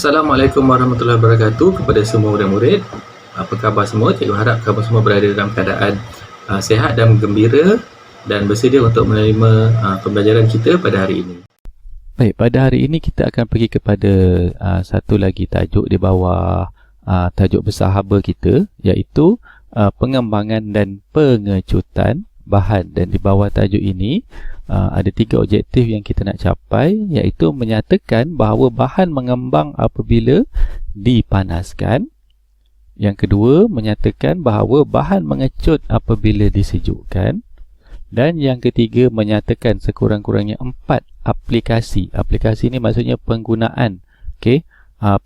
Assalamualaikum warahmatullahi wabarakatuh kepada semua murid-murid. Apa khabar semua? Cikgu harap kamu semua berada dalam keadaan sihat dan gembira dan bersedia untuk menerima pembelajaran kita pada hari ini. Baik, pada hari ini kita akan pergi kepada satu lagi tajuk di bawah tajuk besar haba kita, iaitu pengembangan dan pengecutan bahan. Dan di bawah tajuk ini ada 3 objektif yang kita nak capai, iaitu menyatakan bahawa bahan mengembang apabila dipanaskan. Yang kedua, menyatakan bahawa bahan mengecut apabila disejukkan. Dan yang ketiga, menyatakan sekurang-kurangnya 4 aplikasi. Aplikasi ini maksudnya penggunaan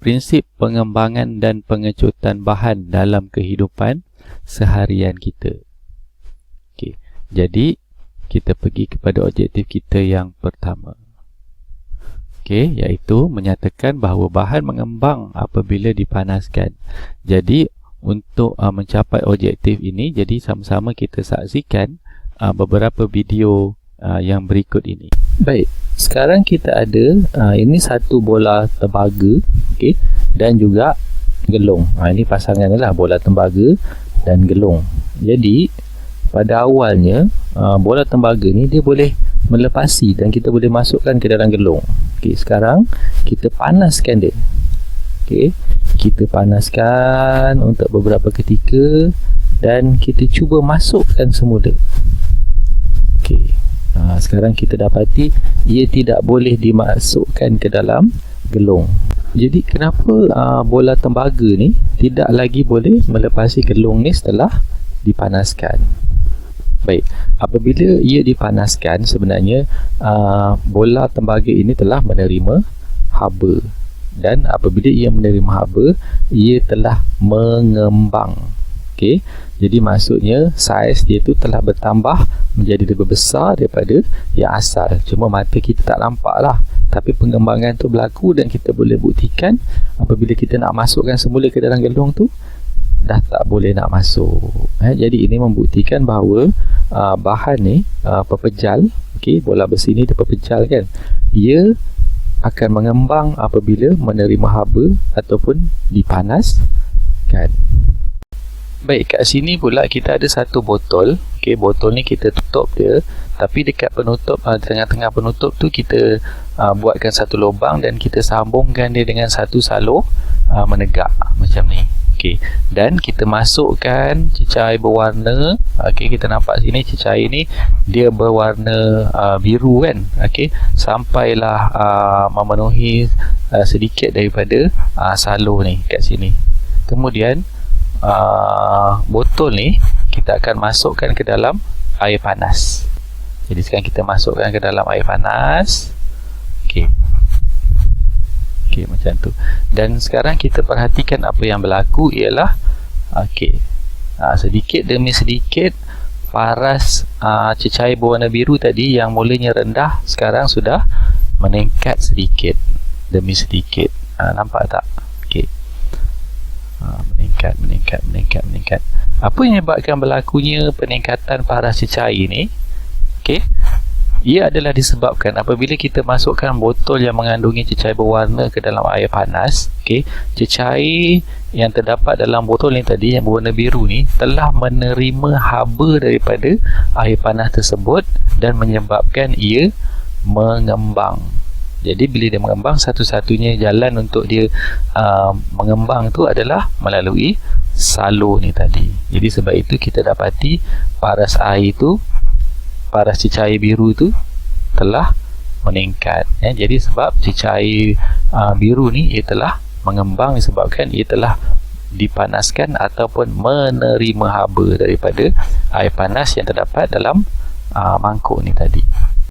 prinsip pengembangan dan pengecutan bahan dalam kehidupan seharian kita. Jadi kita pergi kepada objektif kita yang pertama, iaitu menyatakan bahawa bahan mengembang apabila dipanaskan. Jadi untuk mencapai objektif ini, jadi sama-sama kita saksikan beberapa video yang berikut ini. Baik, sekarang kita ada ini satu bola tembaga, dan juga gelung. Ini pasangannya lah, bola tembaga dan gelung. Jadi pada awalnya bola tembaga ni dia boleh melepasi dan kita boleh masukkan ke dalam gelung. Sekarang kita panaskan dia. Kita panaskan untuk beberapa ketika dan kita cuba masukkan semula. Sekarang kita dapati ia tidak boleh dimasukkan ke dalam gelung. Jadi kenapa bola tembaga ni tidak lagi boleh melepasi gelung ni setelah dipanaskan? Baik, apabila ia dipanaskan, sebenarnya bola tembaga ini telah menerima haba, dan apabila ia menerima haba, ia telah mengembang. Jadi maksudnya saiz dia tu telah bertambah menjadi lebih besar daripada yang asal. Cuma mata kita tak nampak lah, tapi pengembangan tu berlaku dan kita boleh buktikan apabila kita nak masukkan semula ke dalam gelung tu, dah tak boleh nak masuk. Jadi ini membuktikan bahawa bahan ni pepejal, bola besi ni dia pepejal kan, ia akan mengembang apabila menerima haba ataupun dipanaskan. Baik, kat sini pula kita ada satu botol. Botol ni kita tutup dia, tapi dekat penutup, tengah-tengah penutup tu kita buatkan satu lubang dan kita sambungkan dia dengan satu salur menegak macam ni. Dan kita masukkan cecair berwarna. Kita nampak sini cecair ni dia berwarna biru kan. Sampailah memenuhi sedikit daripada salur ni kat sini. Kemudian botol ni kita akan masukkan ke dalam air panas. Jadi sekarang kita masukkan ke dalam air panas. Macam tu. Dan sekarang kita perhatikan apa yang berlaku ialah sedikit demi sedikit paras cecair berwarna biru tadi yang mulanya rendah sekarang sudah meningkat sedikit demi sedikit. Nampak tak? Meningkat. Apa yang menyebabkan berlakunya peningkatan paras cecair ni? Ia adalah disebabkan apabila kita masukkan botol yang mengandungi cecair berwarna ke dalam air panas, cecair yang terdapat dalam botol ni tadi yang berwarna biru ni telah menerima haba daripada air panas tersebut dan menyebabkan ia mengembang. Jadi bila dia mengembang, satu-satunya jalan untuk dia mengembang tu adalah melalui salur ni tadi. Jadi sebab itu kita dapati paras air tu, paras cecair biru tu telah meningkat. Jadi sebab cecair biru ni ia telah mengembang disebabkan ia telah dipanaskan ataupun menerima haba daripada air panas yang terdapat dalam mangkuk ni tadi.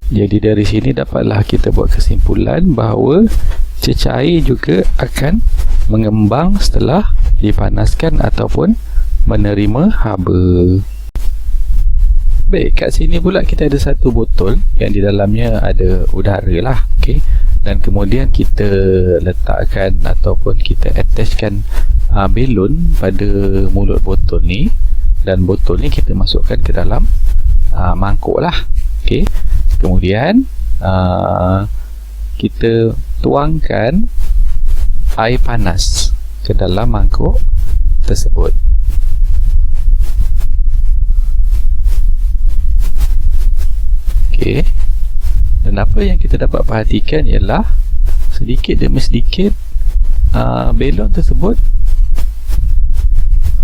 Jadi dari sini dapatlah kita buat kesimpulan bahawa cecair juga akan mengembang setelah dipanaskan ataupun menerima haba. Baik, kat sini pula kita ada satu botol yang di dalamnya ada udara lah. Dan kemudian kita letakkan ataupun kita attachkan belon pada mulut botol ni, dan botol ni kita masukkan ke dalam mangkuk lah. Kemudian kita tuangkan air panas ke dalam mangkuk tersebut. Okey. Dan apa yang kita dapat perhatikan ialah sedikit demi sedikit belon tersebut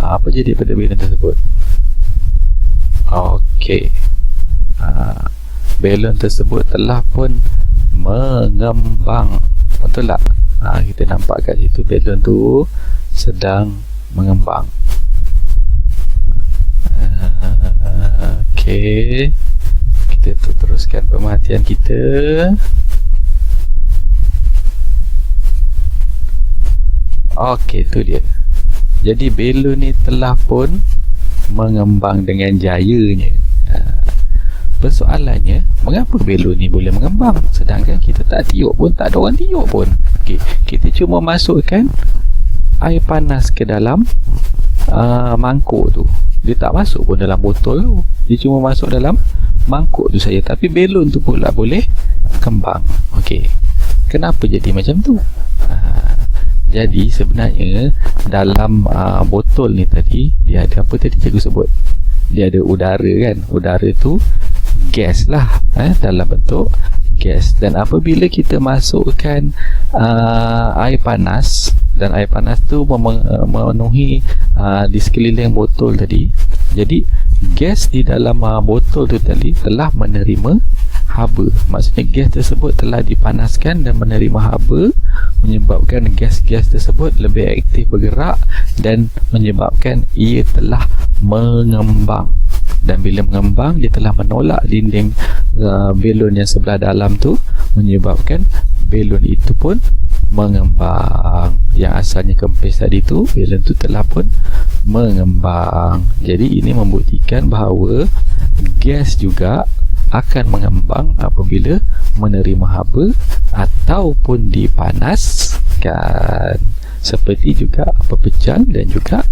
apa jadi pada belon tersebut? Okey. Belon tersebut telah pun mengembang. Betul tak? Kita nampak kat situ belon tu sedang mengembang. Okey. Kita teruskan pemerhatian kita. Okey, tu dia. Jadi belon ni telah pun mengembang dengan jayanya. Persoalannya, mengapa belon ni boleh mengembang sedangkan kita tak tiup pun, tak ada orang tiup pun. Okey, kita cuma masukkan air panas ke dalam mangkuk tu. Dia tak masuk pun dalam botol tu. Dia cuma masuk dalam mangkuk tu saja, tapi belon tu pula boleh kembang. Okey. Kenapa jadi macam tu? Jadi sebenarnya dalam botol ni tadi dia ada apa tadi cikgu sebut? Dia ada udara kan. Udara tu gas lah, dalam bentuk gas. Dan apabila kita masukkan air panas, dan air panas tu memenuhi di sekeliling botol tadi, jadi gas di dalam botol tu tadi telah menerima haba. Maksudnya gas tersebut telah dipanaskan dan menerima haba, menyebabkan gas-gas tersebut lebih aktif bergerak dan menyebabkan ia telah mengembang. Dan bila mengembang, dia telah menolak dinding belon yang sebelah dalam tu, menyebabkan belon itu pun mengembang. Yang asalnya kempis tadi tu, belon tu telah pun mengembang. Jadi ini membuktikan bahawa gas juga akan mengembang apabila menerima haba ataupun dipanaskan, seperti juga pepejal dan juga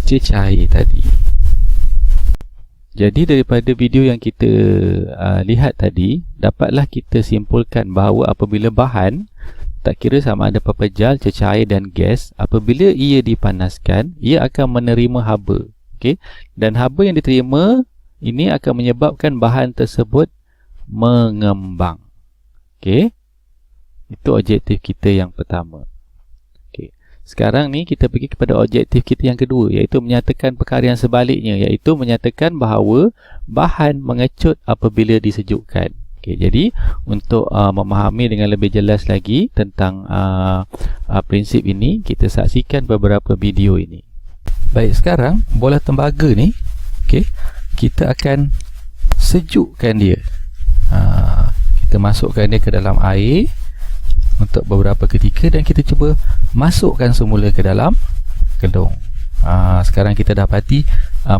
cecair tadi. Jadi daripada video yang kita lihat tadi, dapatlah kita simpulkan bahawa apabila bahan, tak kira sama ada pepejal, cecair dan gas, apabila ia dipanaskan, ia akan menerima haba. Okay? Dan haba yang diterima ini akan menyebabkan bahan tersebut mengembang. Okey. Itu objektif kita yang pertama. Okey. Sekarang ni kita pergi kepada objektif kita yang kedua, iaitu menyatakan perkara yang sebaliknya, iaitu menyatakan bahawa bahan mengecut apabila disejukkan. Okey, jadi untuk memahami dengan lebih jelas lagi tentang prinsip ini, kita saksikan beberapa video ini. Baik, sekarang bola tembaga ni, okey, kita akan sejukkan dia. Kita masukkan dia ke dalam air untuk beberapa ketika dan kita cuba masukkan semula ke dalam gelung. Sekarang kita dapati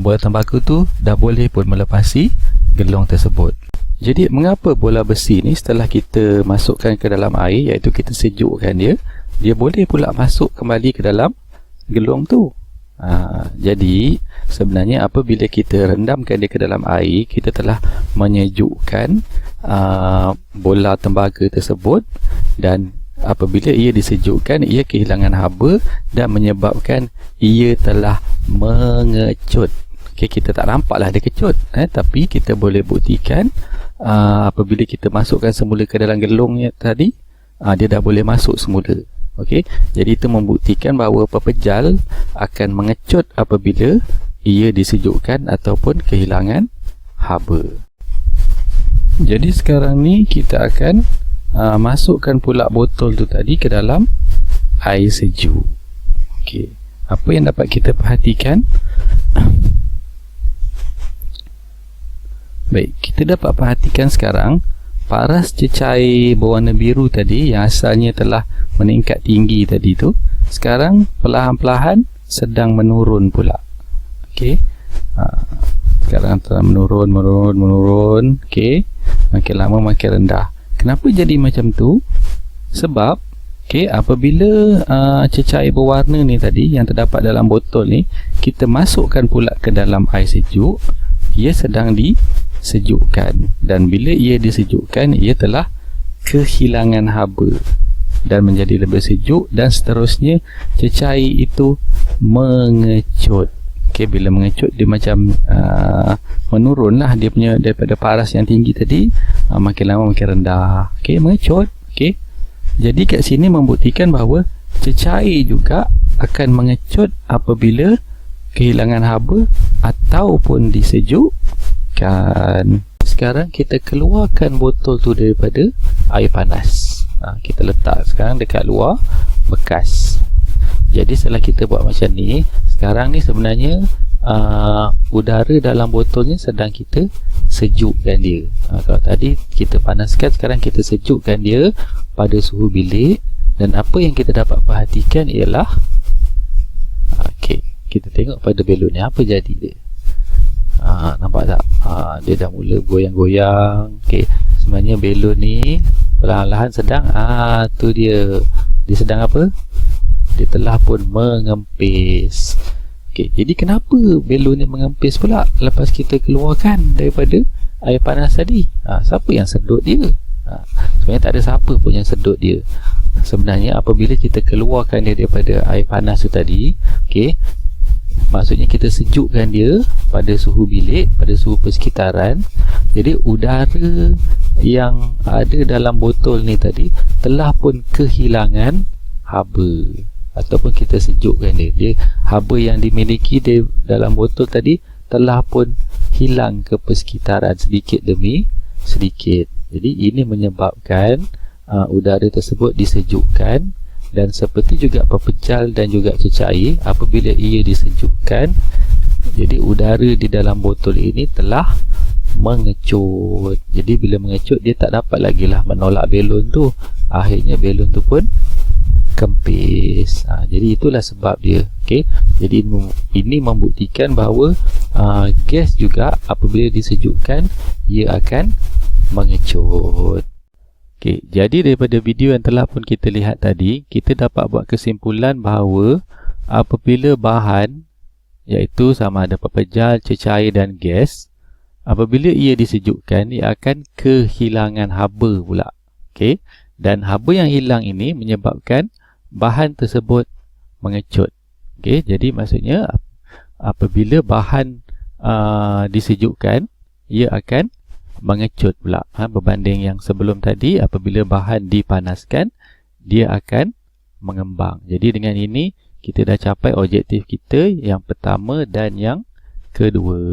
bola tembaga tu dah boleh pun melepasi gelung tersebut. Jadi mengapa bola besi ni setelah kita masukkan ke dalam air, iaitu kita sejukkan dia, dia boleh pula masuk kembali ke dalam gelung tu? Jadi sebenarnya apabila kita rendamkan dia ke dalam air, kita telah menyejukkan bola tembaga tersebut, dan apabila ia disejukkan, ia kehilangan haba dan menyebabkan ia telah mengecut. Okay, kita tak nampaklah dia kecut, tapi kita boleh buktikan apabila kita masukkan semula ke dalam gelungnya tadi, dia dah boleh masuk semula. Okey, jadi itu membuktikan bahawa pepejal akan mengecut apabila ia disejukkan ataupun kehilangan haba. Jadi sekarang ni kita akan masukkan pula botol tu tadi ke dalam air sejuk. Okey, apa yang dapat kita perhatikan? Baik, kita dapat perhatikan sekarang paras cecair berwarna biru tadi yang asalnya telah meningkat tinggi tadi tu, sekarang perlahan-perlahan sedang menurun pula. Okey. Sekarang telah menurun. Okey. Makin lama makin rendah. Kenapa jadi macam tu? Sebab apabila cecair berwarna ni tadi yang terdapat dalam botol ni, kita masukkan pula ke dalam air sejuk, ia sedang disejukkan, dan bila ia disejukkan, ia telah kehilangan haba. dan menjadi lebih sejuk, dan seterusnya cecair itu mengecut. Okey, bila mengecut dia macam menurunlah dia punya daripada paras yang tinggi tadi, makin lama makin rendah. Okey, mengecut. Okey, jadi kat sini membuktikan bahawa cecair juga akan mengecut apabila kehilangan haba ataupun disejukkan. Sekarang kita keluarkan botol tu daripada air panas. Kita letak sekarang dekat luar bekas. Jadi setelah kita buat macam ni, sekarang ni sebenarnya udara dalam botolnya sedang kita sejukkan dia. Kalau tadi kita panaskan, sekarang kita sejukkan dia pada suhu bilik. Dan apa yang kita dapat perhatikan ialah, okey, kita tengok pada belon ni apa jadi dia. Nampak tak? Dia dah mula goyang-goyang. Okey, sebenarnya belon ni perlahan-lahan sedang tu dia sedang apa? Dia telah pun mengempis. Okey, jadi kenapa belon ni mengempis pula lepas kita keluarkan daripada air panas tadi? Siapa yang sedut dia? Sebenarnya tak ada siapa pun yang sedut dia. Sebenarnya apabila kita keluarkan dia daripada air panas tu tadi, okey, maksudnya kita sejukkan dia pada suhu bilik, pada suhu persekitaran. Jadi udara yang ada dalam botol ni tadi telah pun kehilangan haba, ataupun kita sejukkan dia haba yang dimiliki di dalam botol tadi telah pun hilang ke persekitaran sedikit demi sedikit. Jadi ini menyebabkan udara tersebut disejukkan, dan seperti juga pepejal dan juga cecair, apabila ia disejukkan, jadi udara di dalam botol ini telah mengecut. Jadi bila mengecut, dia tak dapat lagi lah menolak belon tu, akhirnya belon tu pun kempis. Jadi itulah sebab dia. Okay? Jadi ini membuktikan bahawa gas juga apabila disejukkan, ia akan mengecut. Okay, jadi daripada video yang telah pun kita lihat tadi, kita dapat buat kesimpulan bahawa apabila bahan, iaitu sama ada pepejal, cecair dan gas, apabila ia disejukkan, ia akan kehilangan haba pula. Okay? Dan haba yang hilang ini menyebabkan bahan tersebut mengecut. Okay? Jadi maksudnya apabila bahan disejukkan, ia akan mengecut pula, berbanding yang sebelum tadi apabila bahan dipanaskan, dia akan mengembang. Jadi dengan ini kita dah capai objektif kita yang pertama dan yang kedua.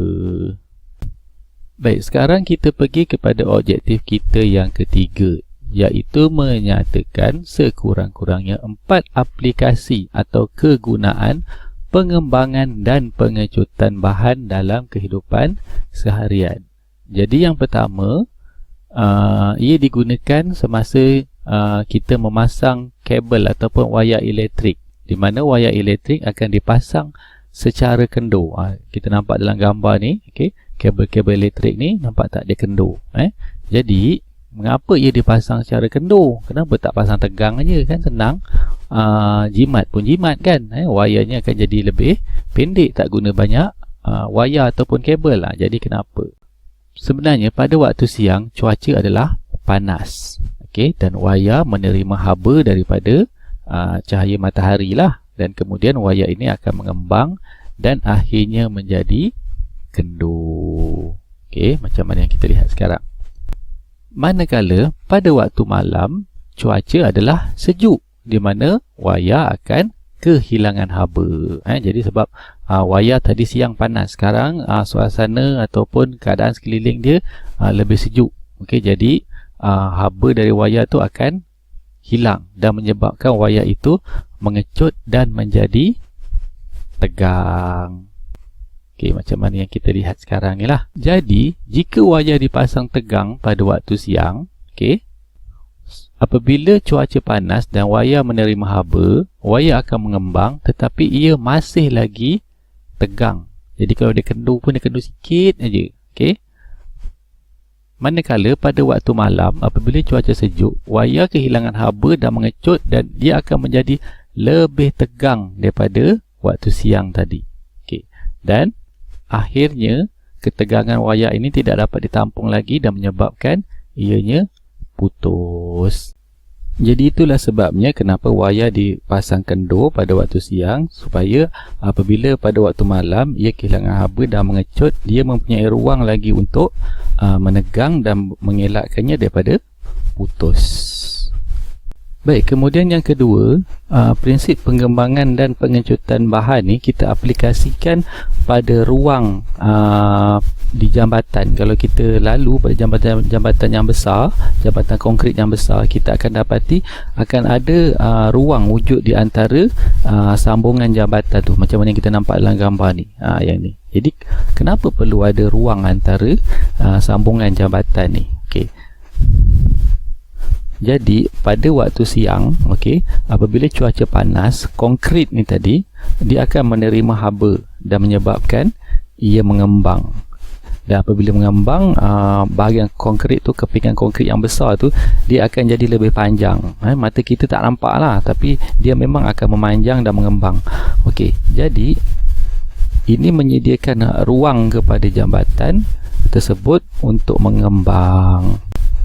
Baik, sekarang kita pergi kepada objektif kita yang ketiga, iaitu menyatakan sekurang-kurangnya 4 aplikasi atau kegunaan pengembangan dan pengecutan bahan dalam kehidupan seharian. Jadi yang pertama, ia digunakan semasa kita memasang kabel ataupun wayar elektrik, di mana wayar elektrik akan dipasang secara kendur. Kita nampak dalam gambar ni, okay, kabel-kabel elektrik ni nampak tak dia kendur. Jadi mengapa ia dipasang secara kendur? Kenapa tak pasang tegang aja, kan senang? Jimat pun jimat kan, wayarnya akan jadi lebih pendek, tak guna banyak wayar ataupun kabel. Jadi kenapa? Sebenarnya pada waktu siang cuaca adalah panas, okay, dan wayar menerima haba daripada cahaya matahari lah, dan kemudian wayar ini akan mengembang dan akhirnya menjadi kendur. Okay, macam mana yang kita lihat sekarang. Manakala pada waktu malam cuaca adalah sejuk, di mana wayar akan kehilangan haba. Jadi sebab wayar tadi siang panas, sekarang suasana ataupun keadaan sekeliling dia lebih sejuk. Okey, jadi haba dari wayar tu akan hilang dan menyebabkan wayar itu mengecut dan menjadi tegang. Okey, macam mana yang kita lihat sekarang ni lah. Jadi jika wayar dipasang tegang pada waktu siang, okey, apabila cuaca panas dan wayar menerima haba, wayar akan mengembang, tetapi ia masih lagi tegang. Jadi kalau dia kendur pun dia kendur sikit aja. Okey. Manakala pada waktu malam, apabila cuaca sejuk, wayar kehilangan haba dan mengecut, dan dia akan menjadi lebih tegang daripada waktu siang tadi. Okey. Dan akhirnya ketegangan wayar ini tidak dapat ditampung lagi dan menyebabkan ianya putus. Jadi itulah sebabnya kenapa wayar dipasang kendur pada waktu siang, supaya apabila pada waktu malam ia kehilangan haba dan mengecut, dia mempunyai ruang lagi untuk menegang dan mengelakkannya daripada putus. Baik, kemudian yang kedua, prinsip pengembangan dan pengecutan bahan ni kita aplikasikan pada ruang di jambatan. Kalau kita lalu pada jambatan yang besar, jambatan konkrit yang besar, kita akan dapati akan ada ruang wujud di antara sambungan jambatan tu, macam mana yang kita nampak dalam gambar ni, yang ni. Jadi kenapa perlu ada ruang antara sambungan jambatan ni? Okey. Jadi pada waktu siang, okey, apabila cuaca panas, konkrit ni tadi dia akan menerima haba dan menyebabkan ia mengembang. Dan apabila mengembang, bahagian konkrit tu, kepingan konkrit yang besar tu, dia akan jadi lebih panjang. Mata kita tak nampak lah, tapi dia memang akan memanjang dan mengembang. Okey, jadi ini menyediakan ruang kepada jambatan tersebut untuk mengembang.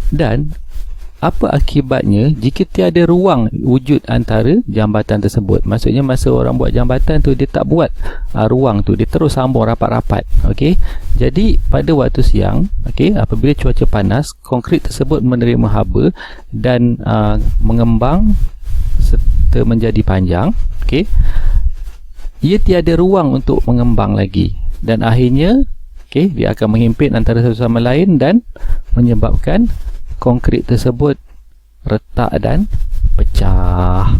Dan apa akibatnya jika tiada ruang wujud antara jambatan tersebut? Maksudnya masa orang buat jambatan tu, dia tak buat ruang tu, dia terus sambung rapat-rapat. Okey, jadi pada waktu siang, okey, apabila cuaca panas, konkrit tersebut menerima haba dan mengembang serta menjadi panjang. Okey, ia tiada ruang untuk mengembang lagi, dan akhirnya okey, dia akan menghimpit antara satu sama lain dan menyebabkan konkrit tersebut retak dan pecah.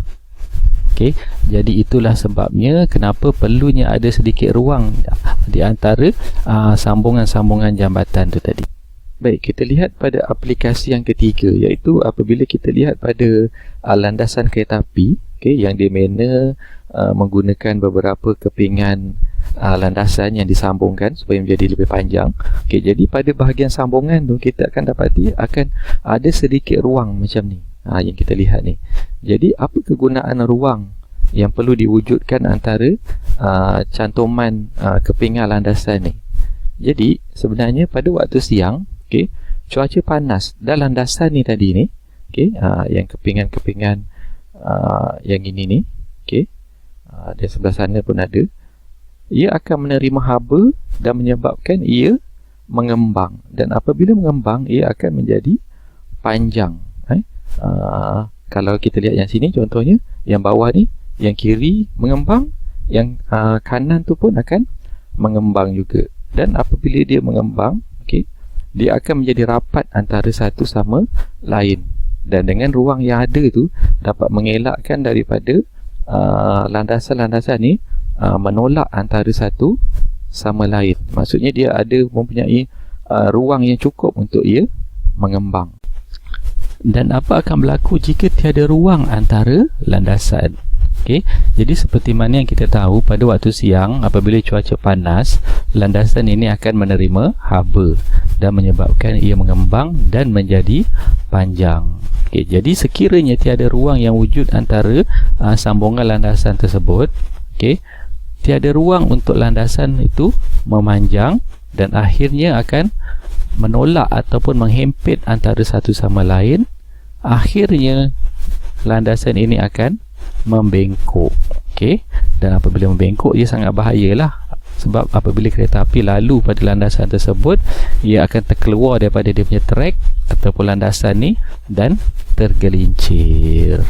Okey, jadi itulah sebabnya kenapa perlunya ada sedikit ruang di antara sambungan-sambungan jambatan tu tadi. Baik, kita lihat pada aplikasi yang ketiga, iaitu apabila kita lihat pada landasan kereta api, okey, yang di mana menggunakan beberapa kepingan landasan yang disambungkan supaya menjadi lebih panjang. Okey, jadi pada bahagian sambungan tu kita akan dapati akan ada sedikit ruang macam ni, yang kita lihat ni. Jadi apa kegunaan ruang yang perlu diwujudkan antara cantuman kepingan landasan ni? Jadi sebenarnya pada waktu siang, okey, cuaca panas dan landasan ni tadi ni, okey, yang kepingan-kepingan yang ini ni, okey, di sebelah sana pun ada, ia akan menerima haba dan menyebabkan ia mengembang, dan apabila mengembang ia akan menjadi panjang. Kalau kita lihat yang sini contohnya, yang bawah ni, yang kiri mengembang, yang kanan tu pun akan mengembang juga. Dan apabila dia mengembang, okey, dia akan menjadi rapat antara satu sama lain, dan dengan ruang yang ada tu dapat mengelakkan daripada landasan-landasan ni menolak antara satu sama lain. Maksudnya dia ada mempunyai ruang yang cukup untuk ia mengembang. Dan apa akan berlaku jika tiada ruang antara landasan? Okey, jadi seperti mana yang kita tahu, pada waktu siang apabila cuaca panas, landasan ini akan menerima haba dan menyebabkan ia mengembang dan menjadi panjang. Okey, jadi sekiranya tiada ruang yang wujud antara sambungan landasan tersebut, okey, tiada ruang untuk landasan itu memanjang dan akhirnya akan menolak ataupun menghempit antara satu sama lain. Akhirnya landasan ini akan membengkok. Okey, dan apabila membengkok, ia sangat bahayalah, sebab apabila kereta api lalu pada landasan tersebut, ia akan terkeluar daripada dia punya track ataupun landasan ni dan tergelincir.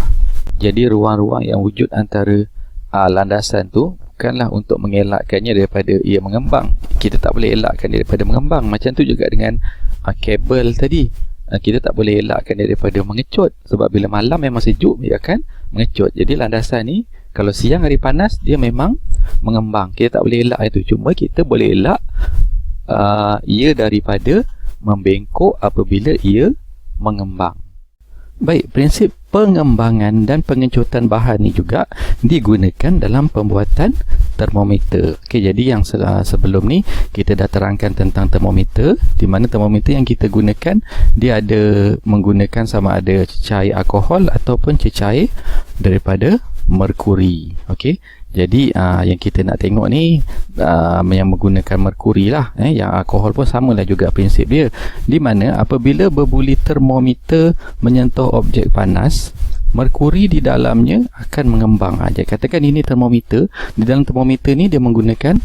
Jadi ruang-ruang yang wujud antara landasan tu bukanlah untuk mengelakkannya daripada ia mengembang. Kita tak boleh elakkan daripada mengembang. Macam tu juga dengan kabel tadi, kita tak boleh elakkan daripada mengecut, sebab bila malam memang sejuk, dia akan mengecut. Jadi landasan ni kalau siang hari panas, dia memang mengembang. Kita tak boleh elak itu. Cuma kita boleh elak ia daripada membengkok apabila ia mengembang. Baik, prinsip pengembangan dan pengecutan bahan ni juga digunakan dalam pembuatan termometer. Okey, jadi yang sebelum ni kita dah terangkan tentang termometer, di mana termometer yang kita gunakan dia ada menggunakan sama ada cecair alkohol ataupun cecair daripada merkuri. Okey. Jadi yang kita nak tengok ni yang menggunakan merkuri lah. Yang alkohol pun samalah juga prinsip dia. Di mana apabila berbuli termometer menyentuh objek panas, merkuri di dalamnya akan mengembang. Jadi katakan ini termometer. Di dalam termometer ni dia menggunakan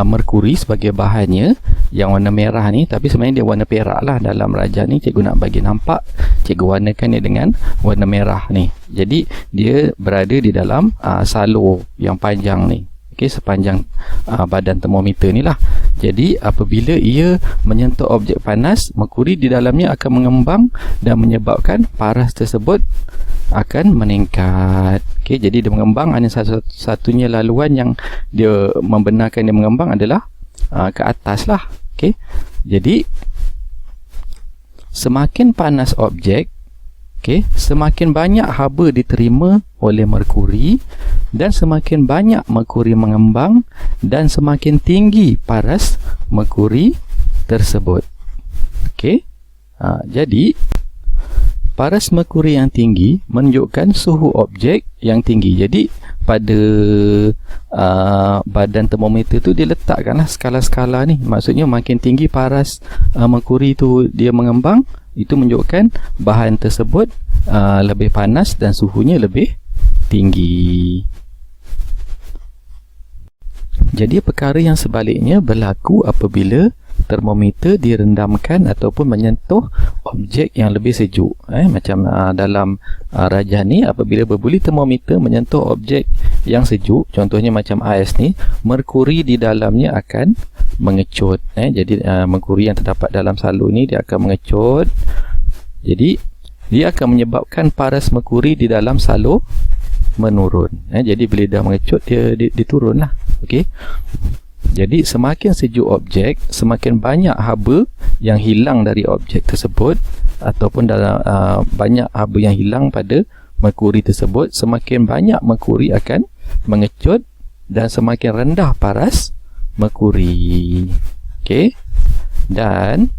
merkuri sebagai bahannya yang warna merah ni, tapi sebenarnya dia warna perak lah. Dalam rajah ni cikgu nak bagi nampak, cikgu warnakan dia dengan warna merah ni. Jadi dia berada di dalam salur yang panjang ni. Okey, sepanjang badan termometer ni lah. Jadi apabila ia menyentuh objek panas, merkuri di dalamnya akan mengembang dan menyebabkan paras tersebut akan meningkat. Okey, jadi dia mengembang. Hanya satu-satunya laluan yang dia membenarkan dia mengembang adalah ke atas lah. Okey, jadi semakin panas objek, okey, semakin banyak haba diterima oleh merkuri dan semakin banyak merkuri mengembang dan semakin tinggi paras merkuri tersebut. Okey, jadi paras merkuri yang tinggi menunjukkan suhu objek yang tinggi. Jadi pada badan termometer tu dia letakkanlah skala-skala ni. Maksudnya makin tinggi paras merkuri tu dia mengembang, itu menunjukkan bahan tersebut lebih panas dan suhunya lebih tinggi. Jadi perkara yang sebaliknya berlaku apabila termometer direndamkan ataupun menyentuh objek yang lebih sejuk. Macam dalam rajah ni, apabila berbuli termometer menyentuh objek yang sejuk, contohnya macam ais ni, merkuri di dalamnya akan mengecut. Jadi merkuri yang terdapat dalam salur ni dia akan mengecut. Jadi dia akan menyebabkan paras merkuri di dalam salur menurun. Jadi bila dah mengecut dia turun lah. Okey. Jadi semakin sejuk objek, semakin banyak haba yang hilang dari objek tersebut ataupun dalam banyak haba yang hilang pada merkuri tersebut, semakin banyak merkuri akan mengecut dan semakin rendah paras merkuri. Okey. Dan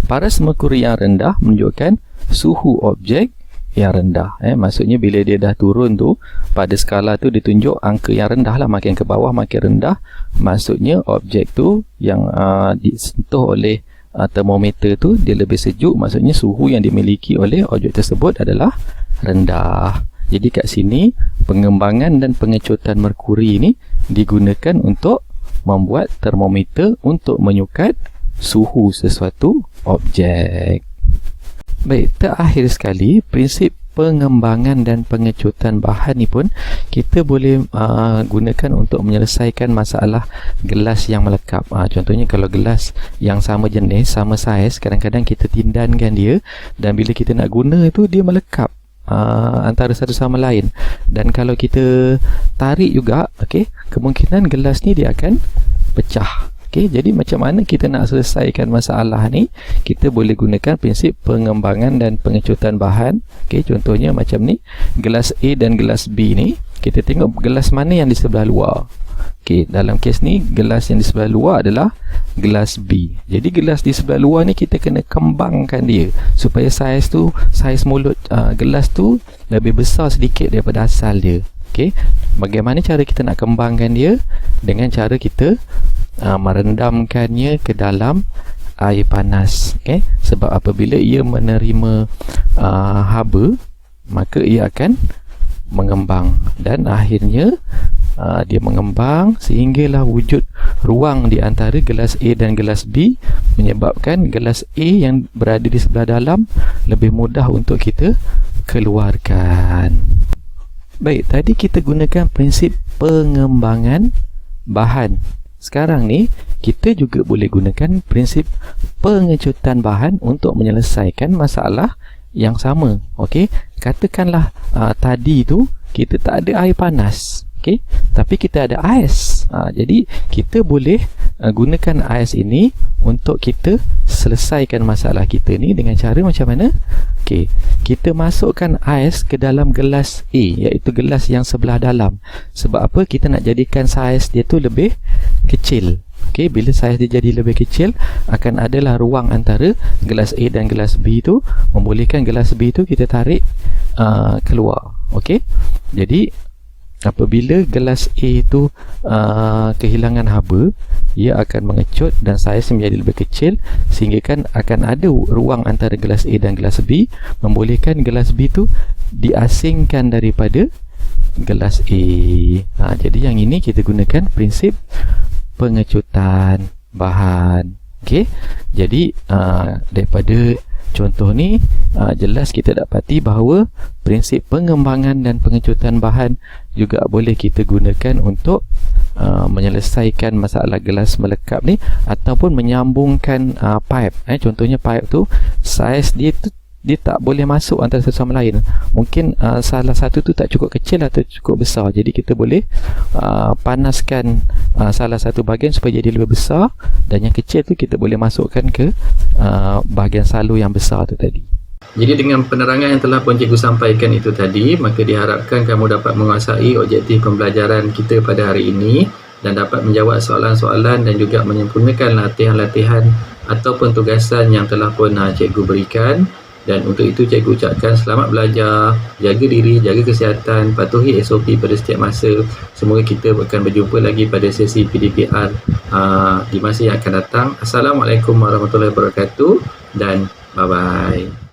paras merkuri yang rendah menunjukkan suhu objek yang rendah. Maksudnya bila dia dah turun tu, pada skala tu ditunjuk angka yang rendah lah. Makin ke bawah makin rendah, maksudnya objek tu yang disentuh oleh termometer tu dia lebih sejuk, maksudnya suhu yang dimiliki oleh objek tersebut adalah rendah. Jadi kat sini pengembangan dan pengecutan merkuri ni digunakan untuk membuat termometer untuk menyukat suhu sesuatu objek. Baik, terakhir sekali, prinsip pengembangan dan pengecutan bahan ni pun kita boleh gunakan untuk menyelesaikan masalah gelas yang melekap. Contohnya kalau gelas yang sama jenis, sama saiz, kadang-kadang kita tindankan dia dan bila kita nak guna itu dia melekap antara satu sama lain. Dan kalau kita tarik juga, okey, kemungkinan gelas ni dia akan pecah. Okey, jadi macam mana kita nak selesaikan masalah ni? Kita boleh gunakan prinsip pengembangan dan pengecutan bahan. Okey, contohnya macam ni, gelas A dan gelas B ni, kita tengok gelas mana yang di sebelah luar. Okey, dalam kes ni gelas yang di sebelah luar adalah gelas B. Jadi gelas di sebelah luar ni kita kena kembangkan dia supaya saiz mulut gelas tu lebih besar sedikit daripada asal dia. Okey, bagaimana cara kita nak kembangkan dia? Dengan cara kita merendamkannya ke dalam air panas. Okay? Sebab apabila ia menerima haba, maka ia akan mengembang dan akhirnya dia mengembang sehinggalah wujud ruang di antara gelas A dan gelas B, menyebabkan gelas A yang berada di sebelah dalam lebih mudah untuk kita keluarkan. Baik, tadi kita gunakan prinsip pengembangan bahan. Sekarang ni kita juga boleh gunakan prinsip pengecutan bahan untuk menyelesaikan masalah yang sama. Okey, katakanlah tadi tu kita tak ada air panas, okey, tapi kita ada ais. Jadi kita boleh gunakan ais ini untuk kita selesaikan masalah kita ni dengan cara macam mana? Okey, kita masukkan ais ke dalam gelas A, iaitu gelas yang sebelah dalam. Sebab apa? Kita nak jadikan saiz dia tu lebih kecil. Okey, bila saiz dia jadi lebih kecil, akan adalah ruang antara gelas A dan gelas B tu, membolehkan gelas B tu kita tarik keluar. Okey, jadi apabila gelas A tu kehilangan haba, ia akan mengecut dan saiz menjadi lebih kecil, sehingga kan akan ada ruang antara gelas A dan gelas B, membolehkan gelas B tu diasingkan daripada gelas A. Jadi yang ini kita gunakan prinsip pengecutan bahan. Okey, jadi daripada contoh ni jelas kita dapati bahawa prinsip pengembangan dan pengecutan bahan juga boleh kita gunakan untuk menyelesaikan masalah gelas melekap ni, ataupun menyambungkan pipe. Contohnya pipe tu saiz dia tu dia tak boleh masuk antara satu sama lain. Mungkin salah satu tu tak cukup kecil atau cukup besar. Jadi kita boleh panaskan salah satu bahagian supaya jadi lebih besar, dan yang kecil tu kita boleh masukkan ke bahagian salur yang besar tu tadi. Jadi dengan penerangan yang telah Puan Cikgu sampaikan itu tadi, maka diharapkan kamu dapat menguasai objektif pembelajaran kita pada hari ini dan dapat menjawab soalan-soalan dan juga menyempurnakan latihan-latihan ataupun tugasan yang telah pun Cikgu berikan. Dan untuk itu cikgu ucapkan selamat belajar, jaga diri, jaga kesihatan, patuhi SOP pada setiap masa. Semoga kita akan berjumpa lagi pada sesi PDPR di masa yang akan datang. Assalamualaikum warahmatullahi wabarakatuh dan bye-bye.